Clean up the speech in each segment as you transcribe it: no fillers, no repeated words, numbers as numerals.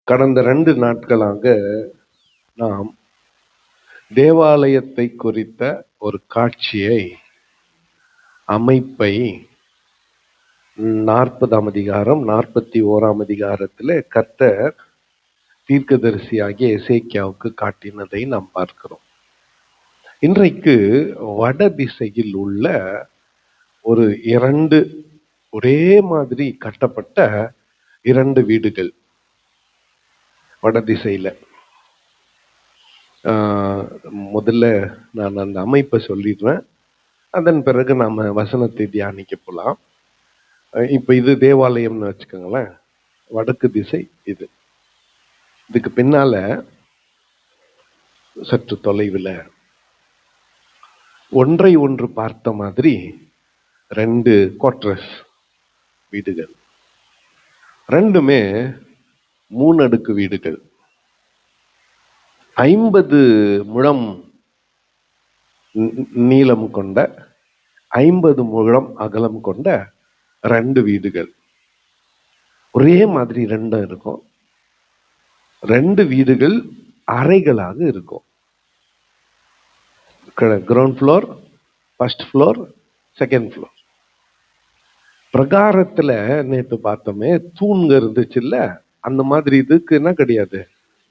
கடந்த 2 நாட்களாக நாம் தேவாலயத்தை குறித்த ஒரு காட்சியை, அமைப்பை 40ஆம் அதிகாரம் 41ஆம் அதிகாரத்தில் கர்த்தர் தீர்க்கதரிசியாகிய எசேக்கியாவுக்கு காட்டினதை நாம் பார்க்கிறோம். இன்றைக்கு வட திசையில் உள்ள ஒரு 2 ஒரே மாதிரி கட்டப்பட்ட 2 வீடுகள் வட திசையில. முதல்ல நான் அந்த அமைப்பை சொல்லிடுறேன், அதன் பிறகு நாம வசனத்தை தியானிக்க போலாம். இப்ப இது தேவாலயம்னு வச்சுக்கோங்களேன். வடக்கு திசை இது. இதுக்கு பின்னால சற்று தொலைவில் ஒன்றை ஒன்று பார்த்த மாதிரி 2 குவார்டர்ஸ் வீடுகள், ரெண்டுமே 3 அடுக்கு வீடுகள். 50 முழம் நீளம் கொண்ட 50 முழம் அகலம் கொண்ட 2 வீடுகள். ஒரே மாதிரி 2 இருக்கும். 2 வீடுகள் அறைகளாக இருக்கும். Ground floor, first floor, second floor. பிரகாரத்துல நேற்று பார்த்தோமே தூண்கள் இருந்துச்சுல்ல, அந்த மாதிரி இதுக்கு என்ன கிடையாது,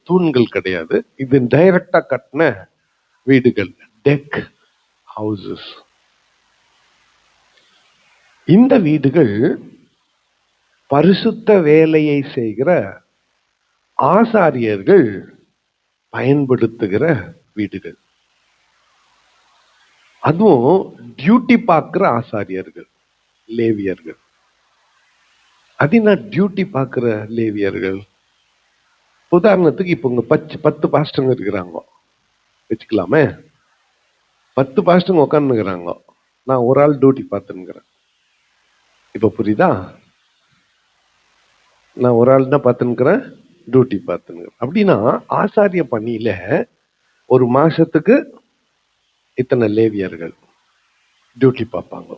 தூண்கள் கிடையாது. இது டைரக்டா கட்டின வீடுகள், டெக் ஹவுசஸ். இந்த வீடுகள் பரிசுத்த வேலையை செய்கிற ஆசாரியர்கள் பயன்படுத்துகிற வீடுகள். அதுவும் டியூட்டி பார்க்கிற ஆசாரியர்கள், லேவியர்கள். அது என்ன டியூட்டி பார்க்கிற லேவியர்கள்? உதாரணத்துக்கு இப்ப உங்க 10 பாஸ்டங்க இருக்கிறாங்க வச்சுக்கலாமே. 10 பாஸ்டங்க உட்காந்துக்கிறாங்க, நான் ஒரு ஆள் டியூட்டி பார்த்துன்னுக்கிறேன். இப்ப புரியுதா? நான் ஒரு ஆள் தான் பார்த்துன்னுக்கிறேன், டியூட்டி பார்த்துன்னுக்கிறேன். அப்படின்னா ஆசாரிய பணியில ஒரு மாசத்துக்கு இத்தனை லேவியர்கள் டியூட்டி பார்ப்பாங்க.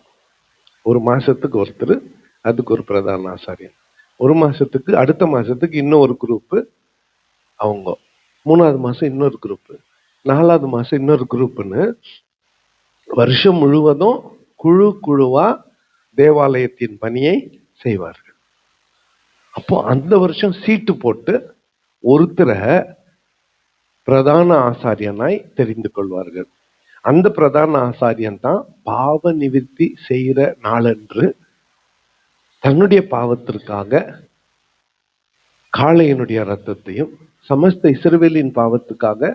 ஒரு மாசத்துக்கு ஒருத்தர், அதுக்கு ஒரு பிரதான ஆசாரியன். ஒரு மாசத்துக்கு, அடுத்த மாசத்துக்கு இன்னொரு குரூப்பு அவங்க, 3வது மாசம் இன்னொரு குரூப்பு, 4வது மாசம் இன்னொரு குரூப்புன்னு வருஷம் முழுவதும் குழுவா தேவாலயத்தின் பணியை செய்வார்கள். அப்போ அந்த வருஷம் சீட்டு போட்டு ஒருத்தரை பிரதான ஆசாரியனாய் தெரிந்து கொள்வார்கள். அந்த பிரதான ஆசாரியன் தான் பாவ நிவிர்த்தி செய்கிற நாளன்று தன்னுடைய பாவத்திற்காக காளையனுடைய ரத்தத்தையும், சமஸ்த இஸ்ரவேலின் பாவத்துக்காக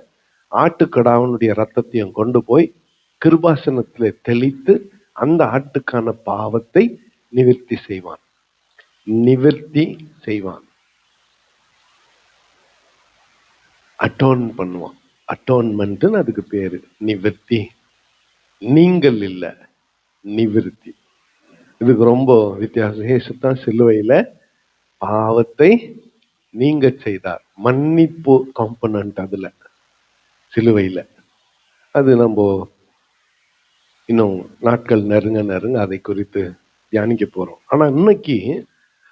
ஆட்டுக்கடாவனுடைய ரத்தத்தையும் கொண்டு போய் கிருபாசனத்திலே தெளித்து அந்த ஆட்டுக்கான பாவத்தை நிவர்த்தி செய்வான். அட்டோன் பண்ணுவான். அட்டோன்மெண்ட் அதுக்கு பேரு, நிவர்த்தி. நீங்கள் இல்ல, நிவர்த்தி. இதுக்கு ரொம்ப வித்தியாசம். இயேசுதான் சிலுவையில பாவத்தை நீங்க செய்தார். மன்னிப்பு காம்பனன்ட் அதுல சிலுவையில. அது நம்ம இன்னும் நாட்கள் நெருங்க அதை குறித்து தியானிக்க போறோம். ஆனா இன்னைக்கு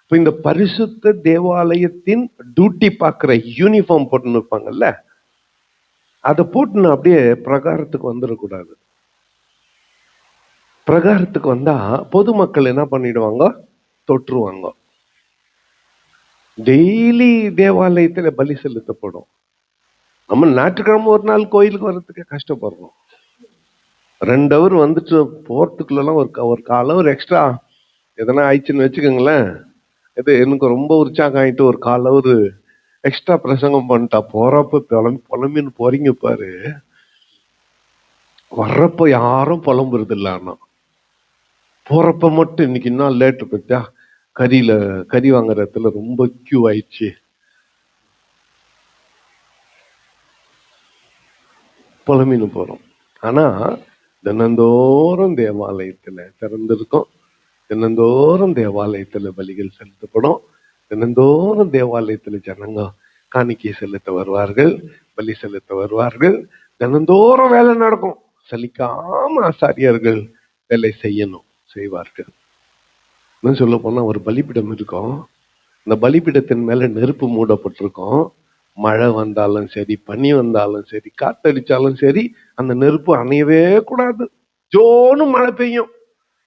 இப்ப இந்த பரிசுத்த தேவாலயத்தின் டியூட்டி பார்க்கிற யூனிஃபார்ம் போட்டுன்னு இருப்பாங்கல்ல, அதை போட்டுன்னு அப்படியே பிரகாரத்துக்கு வந்துடக்கூடாது. பிரகாரத்துக்கு வந்தா பொதுமக்கள் என்ன பண்ணிடுவாங்க, தொற்றுவாங்க. டெய்லி தேவாலயத்துல பலி செலுத்தப்படும். நம்ம ஞாயிற்றுக்கிழமை ஒரு நாள் கோயிலுக்கு வர்றதுக்கு கஷ்டப்படுறோம். 2 hour வந்துட்டு போறதுக்குள்ளலாம் ஒரு கால் hour எக்ஸ்ட்ரா எதனா ஆயிடுச்சுன்னு வச்சுக்கோங்களேன். இது எனக்கு ரொம்ப உற்சாகம் ஆயிட்டு ஒரு 1/4 hour எக்ஸ்ட்ரா பிரசங்கம் பண்ணிட்டா, போறப்ப புலம்பின்னு போறீங்க பாரு, வர்றப்ப யாரும் புலம்புறது இல்ல. ஆனா போறப்ப மட்டும் இன்னைக்கு இன்னும் லேட்டு பத்தியா, கறி வாங்குற இடத்துல ரொம்ப கியூ ஆயிடுச்சு, புலம்பின்னு போறோம். ஆனா தினந்தோறும் தேவாலயத்துல திறந்திருக்கும், தினந்தோறும் தேவாலயத்துல பலிகள் செலுத்தப்படும், தினந்தோறும் தேவாலயத்துல ஜனங்க காணிக்கை செலுத்த வருவார்கள், பலி செலுத்த வருவார்கள். தினந்தோறும் வேலை நடக்கும். சலிக்காம ஆசாரியர்கள் வேலை செய்வார்கள். சொல்ல போனா ஒரு பலிபிடம் இருக்கும், இந்த பலிபீடத்தின் மேல நெருப்பு மூடப்பட்டிருக்கும். மழை வந்தாலும் சரி, பனி வந்தாலும் சரி, காத்தடிச்சாலும் சரி, அந்த நெருப்பு அணையவே கூடாது. ஜோன்னு மழை பெய்யும்,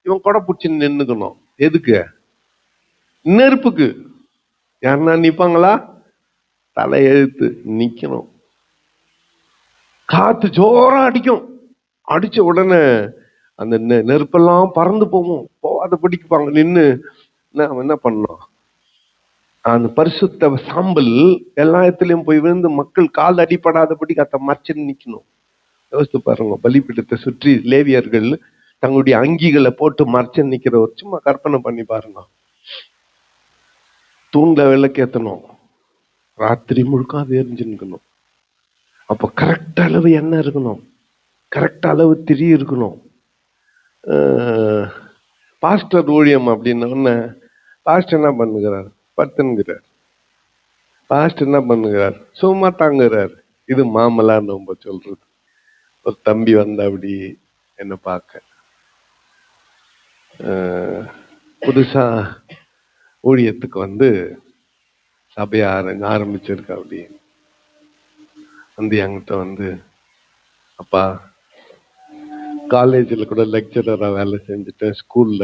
இவன் கொடை பிடிச்சி நின்னுக்கணும். எதுக்கு? நெருப்புக்கு. யாருன்னா நிப்பாங்களா? தலை எழுத்து நிக்கணும். காத்து ஜோரா அடிக்கும், அடிச்ச உடனே அந்த நெருப்பெல்லாம் பறந்து போகும். போகாத பிடிக்குப்பாங்க. நின்று என்ன பண்ணணும்? அந்த பரிசுத்த சாம்பல் எல்லா இடத்துலயும் போய் விழுந்து மக்கள் கால் அடிப்படாதபடி அத மறைச்சு நிக்கணும். யோசித்து பாருங்க, பலிபீடத்தை சுற்றி லேவியர்கள் தங்களுடைய அங்கிகளை போட்டு மறைச்சு நிக்கிற ஒரு சும்மா கற்பனை பண்ணி பாருங்க. தூண்ல விளக்கேத்தணும், ராத்திரி முழுக்க அது எரிஞ்சு நிக்கணும். அப்ப கரெக்ட் அளவு எண்ணெய் இருக்கணும், கரெக்ட் அளவு திரி இருக்கணும். பாஸ்டர் ஊழியம் அப்படின்ன பாஸ்டர் என்ன பண்ணுகிறார்? பத்துங்கிறார். பாஸ்டர் என்ன பண்ணுகிறார்? சும்மா தாங்குகிறார். இது மாமலா நம்ம சொல்றது. ஒரு தம்பி வந்த அப்படி என்ன பார்க்க, புதுசா ஊழியத்துக்கு வந்து சபையை ஆரம்பிச்சிருக்க. அப்படி வந்து என்கிட்ட வந்து, அப்பா காலேஜில் கூட லெக்சரரா வேலை செஞ்சுட்டேன், ஸ்கூல்ல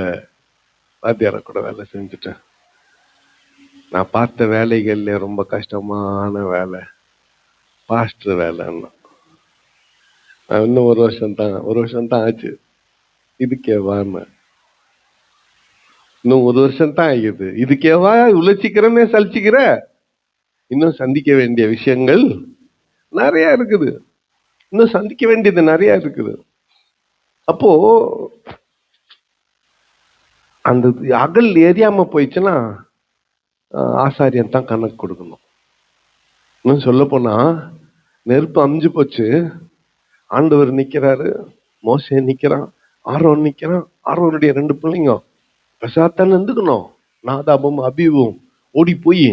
வாத்தியார கூட வேலை செஞ்சுட்டேன். நான் பார்த்த வேலைகள்ல ரொம்ப கஷ்டமான வேலை பாஸ்டர் வேலைன்னா. இன்னும் ஒரு வருஷம் தான் ஆச்சு. இதுக்கேவான்னு இன்னும் ஒரு வருஷம் தான் ஆகிடுது. இதுக்கேவா இவ்வளவு சீக்கிரமே சலிச்சுக்கிற? இன்னும் சந்திக்க வேண்டிய விஷயங்கள் நிறைய இருக்குது, இன்னும் சந்திக்க வேண்டியது நிறைய இருக்குது. அப்போ அந்த அகல் எரியாம போயிடுச்சுன்னா ஆசாரியன் தான் கணக்கு கொடுக்கணும். இன்னும் சொல்ல போனா நெருப்பு அமிஞ்சு போச்சு, ஆண்டவர் நிக்கிறாரு, மோசே நிக்கிறான், ஆரோன் நிக்கிறான். ஆரோனுடைய 2 பிள்ளைங்க பிரசாத்தான் இருந்துக்கணும். நாதாபும் அபிவும் ஓடி போய்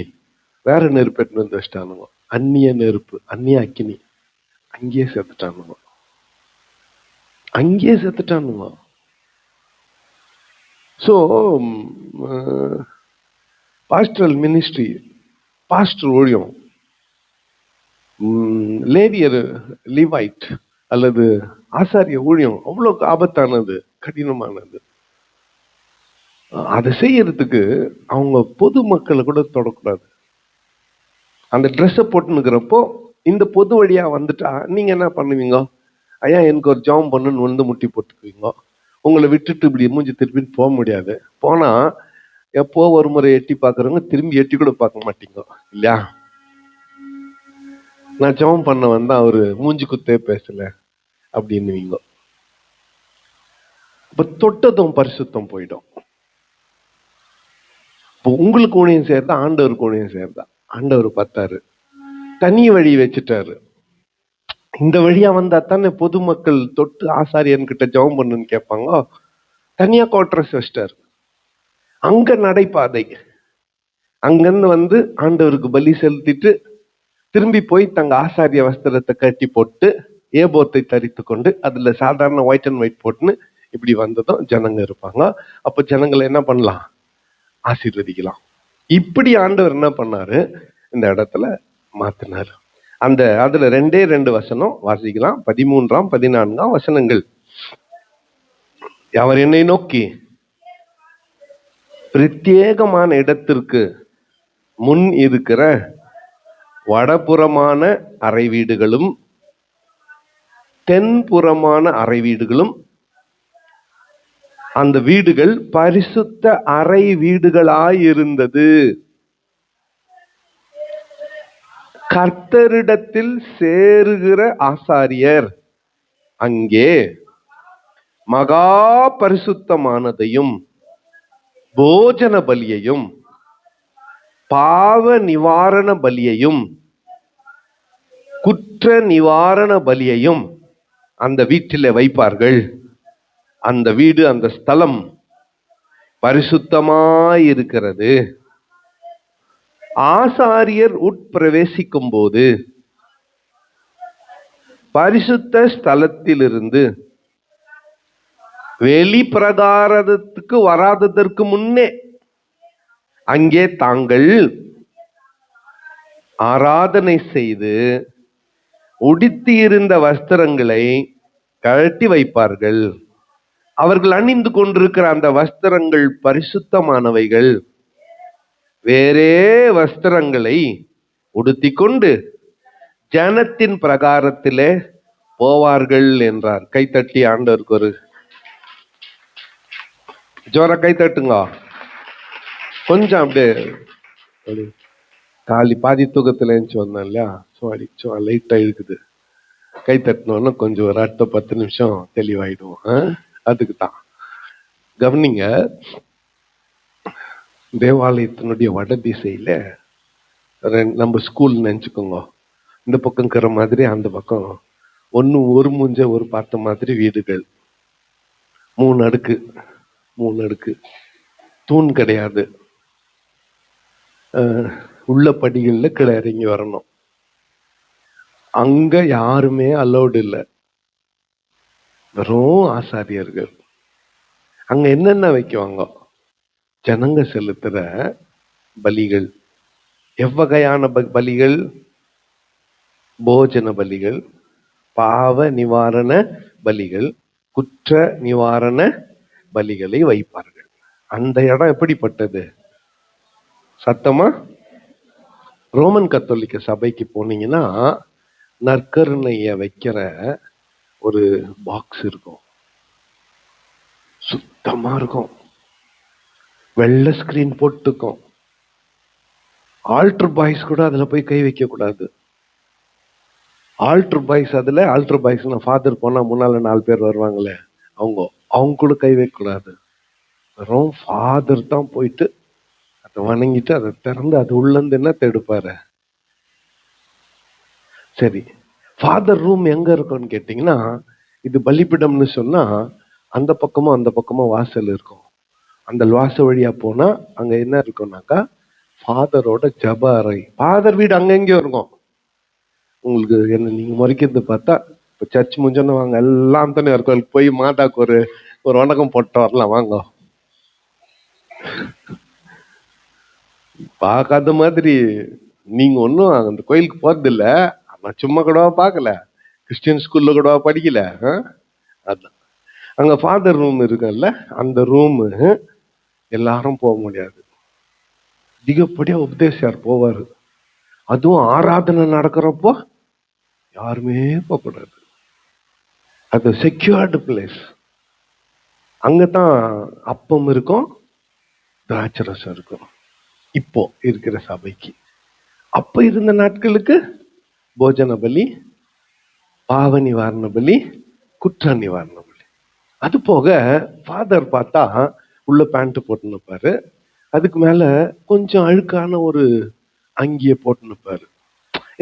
வேற நெருப்பு எடுத்து வந்து வச்சிட்டானுங்க. அந்நிய நெருப்பு, அந்நிய அக்கினி. அங்கேயே செத்துட்டானுங்க. ஸோ பாஸ்டரல் மினிஸ்ட்ரி, பாஸ்டர் ஊழியம், லேவியர் லிவைட் அல்லது ஆசாரிய ஊழியம் அவ்வளவு ஆபத்தானது, கடினமானது. அதை செய்யறதுக்கு அவங்க பொது மக்களை கூட தொடக்கூடாது. அந்த ட்ரெஸ்ஸை போட்டுனுக்கிறப்போ இந்த பொது வழியா வந்துட்டா நீங்க என்ன பண்ணுவீங்க? ஐயா எனக்கு ஒரு ஜாம் பண்ணுன்னு வந்து முட்டி போட்டுக்குவீங்க. உங்களை விட்டுட்டு இப்படி மூஞ்சி திருப்பின்னு போக முடியாது. போனா எப்போ ஒரு முறை எட்டி பாக்குறவங்க திரும்பி எட்டி கூட பார்க்க மாட்டீங்க இல்லையா? நான் ஜெபம் பண்ண வந்தா அவரு மூஞ்சி குத்தே பேசல அப்படின்னுவீங்க. இப்ப தொட்டதும் பரிசுத்தம் போயிடும். இப்போ உங்களுக்கு ஊழியம் செய்யறதா, ஆண்டவருக்கு ஊழியம் செய்யறதா? ஆண்டவர் பார்த்தாரு, தனி வழி வச்சுட்டாரு. இந்த வழியா வந்தா தானே பொதுமக்கள் தொட்டு ஆசாரியன் கிட்ட ஜெபம் பண்ணுன்னு கேட்பாங்க. தனியா கோட்ரஸ் வச்சிட்டாரு, அங்க நடைபாதை. அங்கிருந்து வந்து ஆண்டவருக்கு பலி செலுத்திட்டு திரும்பி போய் தங்க ஆசாரிய வஸ்திரத்தை கட்டி போட்டு ஏபோத்தை தரித்து கொண்டு அதுல சாதாரண ஒயிட் அண்ட் ஒயிட் போட்டுன்னு இப்படி வந்ததும் ஜனங்க இருப்பாங்க. அப்ப ஜனங்களை என்ன பண்ணலாம்? ஆசீர்வதிக்கலாம். இப்படி ஆண்டவர் என்ன பண்ணாரு? இந்த இடத்துல மாத்தினாரு. அதுல 2 வசனம் வாசிக்கலாம். 13ஆம் 14ஆம் வசனங்கள். அவர் என்னை நோக்கி, பிரத்யேகமான இடத்திற்கு முன் இருக்கிற வடபுறமான அறை வீடுகளும் தென்புறமான அறை வீடுகளும், அந்த வீடுகள் பரிசுத்த அறை வீடுகளாயிருந்தது. கர்த்தரிடத்தில் சேருகிற ஆசாரியர் அங்கே மகா பரிசுத்தமானதையும் போஜன பலியையும் பாவ நிவாரண பலியையும் குற்ற நிவாரண பலியையும் அந்த வீட்டில் வைப்பார்கள். அந்த வீடு, அந்த ஸ்தலம் பரிசுத்தமாயிருக்கிறது. ஆசாரியர் உட்பிரவேசிக்கும் போது பரிசுத்த ஸ்தலத்திலிருந்து வெளி பிரகாரத்துக்கு வராததற்கு முன்னே அங்கே தாங்கள் ஆராதனை செய்து உடுத்தி இருந்த வஸ்திரங்களை கழட்டி வைப்பார்கள். அவர்கள் அணிந்து கொண்டிருக்கிற அந்த வஸ்திரங்கள் பரிசுத்தமானவைகள். வேறே வஸ்திரங்களை உடுத்தி கொண்டு ஜனத்தின் பிரகாரத்திலே போவார்கள் என்றார். கைத்தட்டி ஆண்டவருக்கு ஒரு ஜோர கைத்தட்டுங்க. கொஞ்சம் அப்படியே காலி பாதி தூக்கத்துல எழுந்துச்சு வந்தேன் இல்லையா, சும்மா லைட்டா இருக்குது. கை தட்டினோன்னா கொஞ்சம் ஒரு அடுத்த 10 நிமிஷம் தெளிவாயிடுவோம். அதுக்கு தான் கவனிங்க. தேவாலயத்தினுடைய வட திசையில நம்ம ஸ்கூல் நினைச்சுக்கோங்க. இந்த பக்கம் இருக்கிற மாதிரி அந்த பக்கம் ஒரு மூஞ்ச ஒரு பார்த்த மாதிரி வீடுகள், 3 அடுக்கு, தூண் கிடையாது. உள்ள படிகள்ல கீழே இறங்கி வரணும். அங்க யாருமே அலௌடு இல்லை, வெறும் ஆசாரியர்கள். அங்க என்னென்ன வைக்குவாங்க? ஜனங்க செலுத்துற பலிகள். எவ்வகையான பலிகள்? போஜன பலிகள், பாவ நிவாரண பலிகள், குற்ற நிவாரண பலிகளை வைப்பார்கள். அந்த இடம் எப்படிப்பட்டது? சத்தமா? ரோமன் கத்தோலிக்க சபைக்கு போனீங்கன்னா நற்கருணைய வைக்கிற ஒரு பாக்ஸ் இருக்கும், சுத்தமா இருக்கும், வெள்ளை ஸ்கிரீன் போட்டுக்கும். ஆல்டர் பாய்ஸ் கூட அதுல போய் கை வைக்க கூடாது. Alter boys alter boys father போனா முன்னால 4 பேர் வருவாங்களே, அவங்க கூட கை வைக்க கூடாது. வெறும் ஃபாதர் தான் போயிட்டு அதை வணங்கிட்டு அதை திறந்து அது உள்ள இருந்து என்ன தடுப்பாரு. சரி, ஃபாதர் ரூம் எங்க இருக்கும்னு கேட்டீங்கன்னா, இது பலிபிடம்னு சொன்னா அந்த பக்கமும் வாசல் இருக்கும். அந்த வாசல் வழியா போனா அங்க என்ன இருக்கும்னாக்கா ஃபாதரோட ஜப அறை. ஃபாதர் வீடு அங்கெங்கயோ இருக்கும். உங்களுக்கு என்ன நீங்க முறைக்கிறது பார்த்தா இப்ப சர்ச் முடிஞ்சோன்னு வாங்க, எல்லாம் தானே இருக்கும், போய் மாதாக்கு ஒரு வணக்கம் போட்டு வரலாம் வாங்க. பார்க்காத மாதிரி நீங்க ஒன்றும் அந்த கோயிலுக்கு போறது இல்லை. நான் சும்மா கூடவா பார்க்கல, கிறிஸ்டியன் ஸ்கூல்ல கூடவா படிக்கல. அதான் அங்க ஃபாதர் ரூம் இருக்குல்ல, அந்த ரூமு எல்லாரும் போக முடியாது. அதிகப்படியா உபதேசியார் போவாரு. அதுவும் ஆராதனை நடக்கிறப்போ யாருமே போகக்கூடாது. அது செக்யூர்டு பிளேஸ். அங்கதான் அப்பம் இருக்கும், திராட்சரசம் இருக்கும். இப்போ இருக்கிற சபைக்கு அப்ப இருந்த நாட்களுக்கு போஜன பலி, பாவ நிவாரண பலி, குற்ற நிவாரண பலி. அது போக ஃபாதர் பார்த்தா உள்ள பேண்ட் போட்டு நிற்பாரு, அதுக்கு மேல கொஞ்சம் அழுக்கான ஒரு அங்கிய போட்டு நிற்பாரு.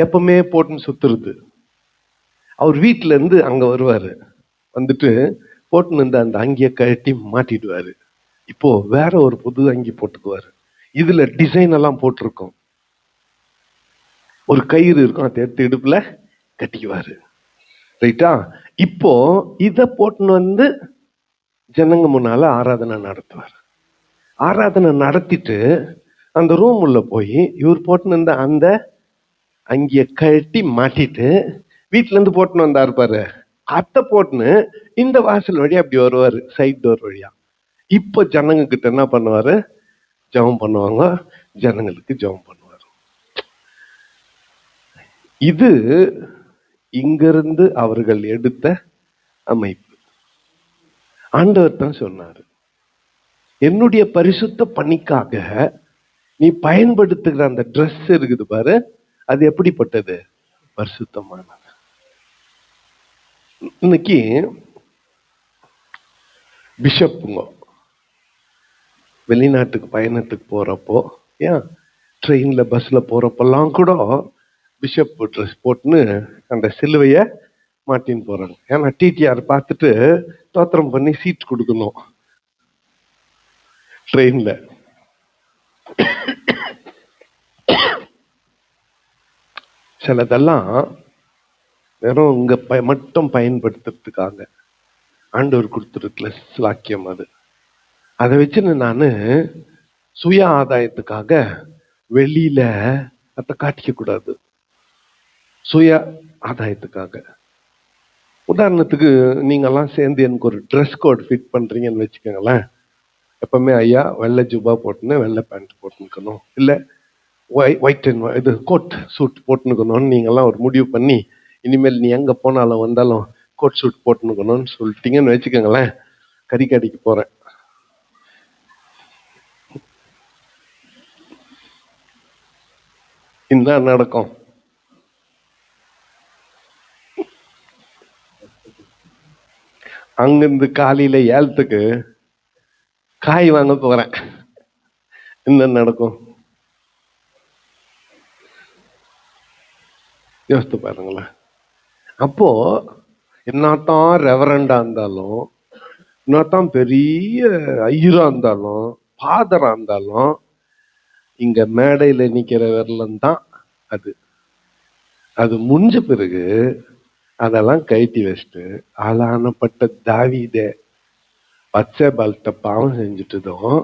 எப்பவுமே போட்டுன்னு சுத்துறது. அவர் வீட்டுல இருந்து அங்க வருவாரு, வந்துட்டு போட்டுன்னு இருந்த அந்த அங்கிய கழட்டி மாட்டிடுவாரு. இப்போ வேற ஒரு புது அங்கி போட்டுக்குவாரு. இதுல டிசைன் எல்லாம் போட்டிருக்கும், ஒரு கயிறு இருக்கும், அதை எடுத்து இடுப்புல கட்டிக்குவாரு. ரைட்டா? இப்போ இத போட்டுன்னு வந்து ஜனங்க முன்னால ஆராதனை நடத்துவார். ஆராதனை நடத்திட்டு அந்த ரூம் உள்ள போய் இவர் போட்டுன்னு இருந்த அந்த அங்கிய கழட்டி மாட்டிட்டு வீட்டுல இருந்து போட்டுன்னு வந்தா இருப்பாரு, அத்தை போட்டுன்னு இந்த வாசல் வழியா அப்படி வருவாரு, சைட் டோர் வழியா. இப்போ ஜனங்க கிட்ட என்ன பண்ணுவாரு? ஜெபம் பண்ணுவாங்க, ஜனங்களுக்கு ஜெபம் பண்ணுவாரு. இது இங்கிருந்து அவர்கள் எடுத்த அமைப்பு. ஆண்டவர் தான் சொன்னாரு, என்னுடைய பரிசுத்த பணிக்காக நீ பயன்படுத்துகிற அந்த ட்ரெஸ் இருக்குது பாரு, அது எப்படிப்பட்டது? பரிசுத்தமானது. இன்னைக்கு பிஷப்புங்க வெளிநாட்டுக்கு பயணத்துக்கு போறப்போ, ஏன் ட்ரெயின்ல பஸ்ல போறப்பெல்லாம் கூட பிஷப் ட்ரெஸ் போட்டுன்னு அந்த சிலுவைய மாட்டின்னு போறாங்க. ஏன்னா டிடிஆர் பார்த்துட்டு தோத்திரம் பண்ணி சீட் கொடுக்கணும் ட்ரெயின்ல. சிலதெல்லாம் வெறும் இங்க மட்டும் பயன்படுத்துறதுக்காக ஆண்டவர் கொடுத்துருக்கல ஸ்லாக்கியம். அதை வச்சுன்னு நான் சுய ஆதாயத்துக்காக வெளியில அதை காட்டிக்க கூடாது. சுய ஆதாயத்துக்காக, உதாரணத்துக்கு நீங்கெல்லாம் சேர்ந்து எனக்கு ஒரு ட்ரெஸ் கோட் ஃபிட் பண்றீங்கன்னு வச்சுக்கோங்களேன். எப்பவுமே ஐயா வெள்ளை ஜுபா போட்டுன்னு வெள்ளை பேண்ட் போட்டுக்கணும், இல்லை ஒயிட் அண்ட் இது கோட் சூட் போட்டுக்கணும்னு நீங்கெல்லாம் ஒரு முடிவு பண்ணி இனிமேல் நீ எங்க போனாலும் வந்தாலும் கோட் சூட் போட்டுக்கணும்னு சொல்லிட்டீங்கன்னு வச்சுக்கோங்களேன். கறிக்கடைக்கு போறேன், என்ன நடக்கும்? அங்கிருந்து காலையில 7த்துக்கு காய் வாங்க போறேன், என்ன நடக்கும்? யோசித்து பாருங்களேன். அப்போ என்னத்தான் ரெவரண்டா இருந்தாலும், என்னத்தான் பெரிய ஐயரா இருந்தாலும், ஃபாதரா இருந்தாலும், இங்க மேடையில நிக்கிற வரலாம் தான் அது. அது முடிஞ்ச பிறகு அதெல்லாம் கைட்டி வச்சுட்டு ஆளானப்பட்ட தாவீதே பச்சை பால்ட்ட பாவம் செஞ்சுட்டதும்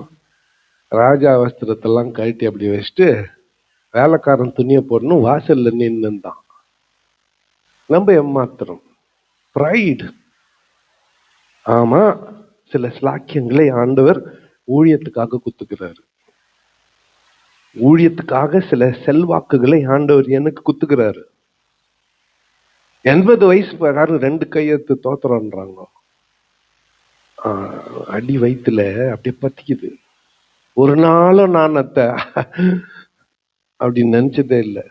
ராஜா வஸ்திரத்தெல்லாம் கழட்டி அப்படி வச்சுட்டு வேலைக்காரன் துணியை போடணும் வாசல்ல நின்னுதான். நம்ம ஏமாத்திரம், பிரைட். ஆமா, சில ஸ்லாக்கியங்களை ஆண்டவர் ஊழியத்துக்காக குத்துக்கிறாரு. ஊழியத்துக்காக சில செல்வாக்குகளை ஆண்டவர் எனக்கு குத்துக்கிறாரு. 80 வயசு பிரகாரம் 2 கையெழுத்து தோத்துறோன்றாங்க. அடி வயிற்றுல அப்படியே பத்திக்குது. ஒரு நாளும் நான் அப்படின்னு நினைச்சதே இல்லை.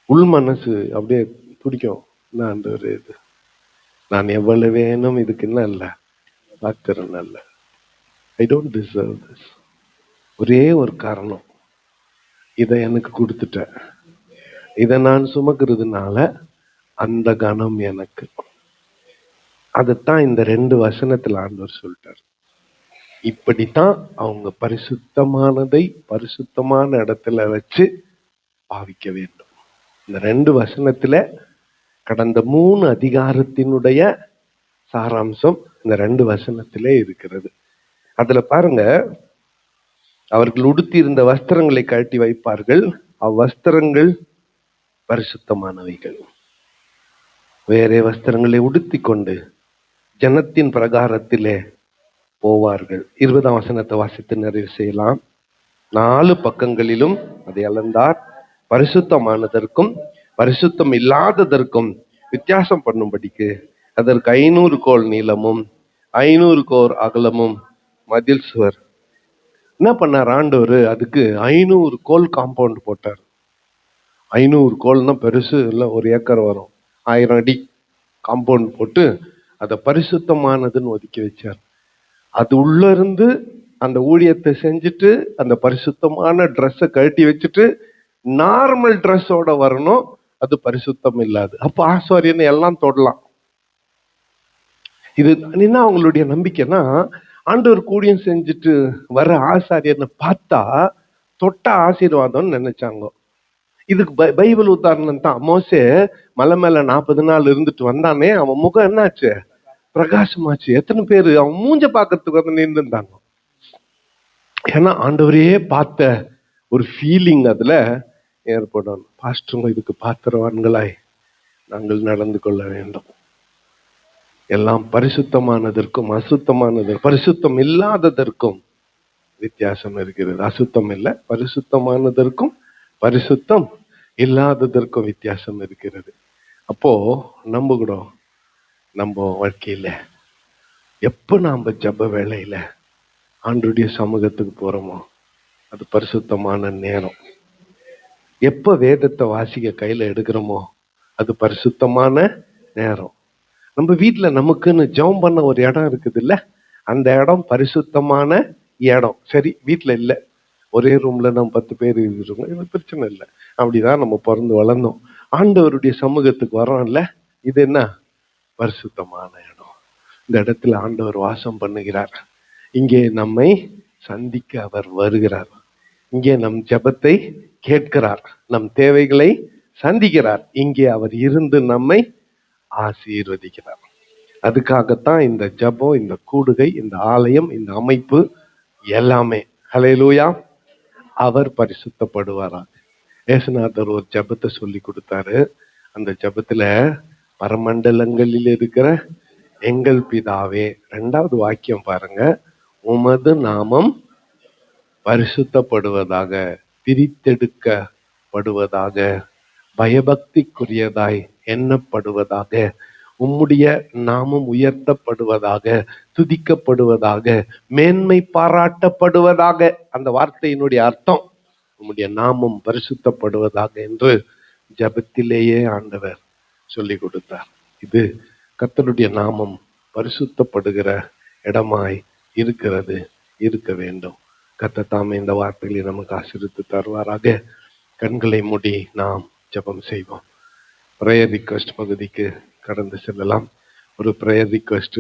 உள் மனசு அப்படியே பிடிக்கும். நான் ஒரு இது, நான் எவ்வளவு வேணும் இதுக்கு என்ன இல்லை பார்க்கிறேன் அல்ல, ஐ டோன்ட் டிசர்வ் திஸ். ஒரே ஒரு காரணம், இதை எனக்கு கொடுத்துட்ட, இதை நான் சுமக்கிறதுனால அந்த கணம் எனக்கு. அதைத்தான் இந்த 2 வசனத்துல ஆண்டவர் சொல்லிட்டார். இப்படித்தான் அவங்க பரிசுத்தமானதை பரிசுத்தமான இடத்துல வச்சு பாவிக்க வேண்டும். இந்த 2 வசனத்துல கடந்த 3 அதிகாரத்தினுடைய சாராம்சம் இந்த 2 வசனத்திலே இருக்கிறது. அதுல பாருங்க, அவர்கள் உடுத்தி இருந்த வஸ்திரங்களை கழட்டி வைப்பார்கள், அவ்வஸ்திரங்கள் பரிசுத்தமானவைகள். வேறே வஸ்திரங்களை உடுத்தி கொண்டு ஜனத்தின் பிரகாரத்திலே போவார்கள். 20ஆம் வசனத்தை வாசித்து நிறைவு செய்யலாம். 4 பக்கங்களிலும் அதை அளந்தார், பரிசுத்தமானதற்கும் பரிசுத்தம் இல்லாததற்கும் வித்தியாசம் பண்ணும்படிக்கு அதற்கு 500 கோல் நீளமும் 500 கோல் அகலமும் மதில் சுவர். என்ன பண்ணார் ஆண்டவர்? அதுக்கு 500 கோல் காம்பவுண்ட் போட்டார். 500 கோல்னா பெருசு இல்லை, 1 ஏக்கர் வரும். 1000 அடி காம்பவுண்ட் போட்டு அதை பரிசுத்தமானதுன்னு ஒதுக்கி வச்சார். அது உள்ள இருந்து அந்த ஊழியத்தை செஞ்சுட்டு அந்த பரிசுத்தமான ட்ரெஸ்ஸை கழட்டி வச்சுட்டு நார்மல் ட்ரெஸ்ஸோட வரணும், அது பரிசுத்தம் இல்லாது. அப்ப ஆசாரியன்னு எல்லாம் தொடலாம். இது என்ன அவங்களுடைய நம்பிக்கைன்னா, ஆண்டவர் கூடியம் செஞ்சுட்டு வர ஆசாரியனை பார்த்தா தொட்ட ஆசீர்வாதம்னு நினைச்சாங்க. இதுக்கு பைபிள் உதாரணம் தான். மோசே மலை மேல 40 நாள் இருந்துட்டு வந்தானே, அவன் முகம் என்னாச்சு? பிரகாசமாச்சு. எத்தனை பேரு அவன் மூஞ்ச பாக்கிறதுக்கு வந்து நின்று இருந்தாங்க. ஏன்னா ஆண்டவரே பார்த்த ஒரு ஃபீலிங் அதுல ஏற்படும். பாஸ்டருங்க, இதுக்கு பாத்திரவான்களாய் நாங்கள் நடந்து கொள்ள வேண்டும். எல்லாம் பரிசுத்தமானதற்கும் அசுத்தமானதற்கும் பரிசுத்தம் இல்லாததற்கும் வித்தியாசம் இருக்கிறது. அசுத்தம் இல்லை, பரிசுத்தமானதற்கும் பரிசுத்தம் இல்லாததற்கும் வித்தியாசம் இருக்கிறது. அப்போ நம்ம கூட நம்ம வாழ்க்கையில எப்ப நாம ஜப வேளையில ஆண்டவருடைய சமூகத்துக்கு போறோமோ அது பரிசுத்தமான நேரம். எப்ப வேதத்தை வாசிக்க கையில எடுக்கிறோமோ அது பரிசுத்தமான நேரம். நம்ம வீட்டுல நமக்குன்னு ஜெபம் பண்ண ஒரு இடம் இருக்குது இல்ல, அந்த இடம் பரிசுத்தமான இடம். சரி, வீட்டுல இல்ல, ஒரே ரூம்ல நம்ம 10 பேர் இருக்கிறோம், இது பிரச்சனை இல்லை. அப்படிதான் நம்ம பிறந்து வளர்ந்தோம். ஆண்டவருடைய சமூகத்துக்கு வரோம்ல, இது என்ன பரிசுத்தமான இடம். இந்த இடத்துல ஆண்டவர் வாசம் பண்ணுகிறார். இங்கே நம்மை சந்திக்க அவர் வருகிறார். இங்கே நம் ஜெபத்தை கேட்கிறார், நம் தேவைகளை சந்திக்கிறார். இங்கே அவர் இருந்து நம்மை ஆசீர்வதிக்கிறார். அதுக்காகத்தான் இந்த ஜெபம், இந்த கூடுகை, இந்த ஆலயம், இந்த அமைப்பு எல்லாமே. ஹல்லேலூயா. அவர் பரிசுத்தப்படுவாராக. ஏசுநாதர் ஒரு ஜெபத்தை சொல்லி கொடுத்தாரு. அந்த ஜெபத்துல பரமண்டலங்களில் இருக்கிற எங்கள் பிதாவே, 2வது வாக்கியம் பாருங்க, உமது நாமம் பரிசுத்தப்படுவதாக, பிரித்தெடுக்கப்படுவதாக, பயபக்திக்குரியதாய் எண்ணப்படுவதாக, உம்முடைய நாமம் உயர்த்தப்படுவதாக, துதிக்கப்படுவதாக, மேன்மை பாராட்டப்படுவதாக. அந்த வார்த்தையினுடைய அர்த்தம் உம்முடைய நாமம் பரிசுத்தப்படுவதாக என்று ஜெபத்திலேயே ஆண்டவர் சொல்லி கொடுத்தார். இது கர்த்தருடைய நாமம் பரிசுத்தப்படுகிற இடமாய் இருக்கிறது, இருக்க வேண்டும். கர்த்தர் தாமே இந்த வார்த்தைகளை நமக்கு ஆசீர்வதித்து தருவாராக. கண்களை மூடி நாம் ஜெபம் செய்வோம். பிரேயர் ரிக்வெஸ்ட் பகுதிக்கு கடந்து செல்லலாம். ஒரு பிரேயர் ரிக்வெஸ்ட்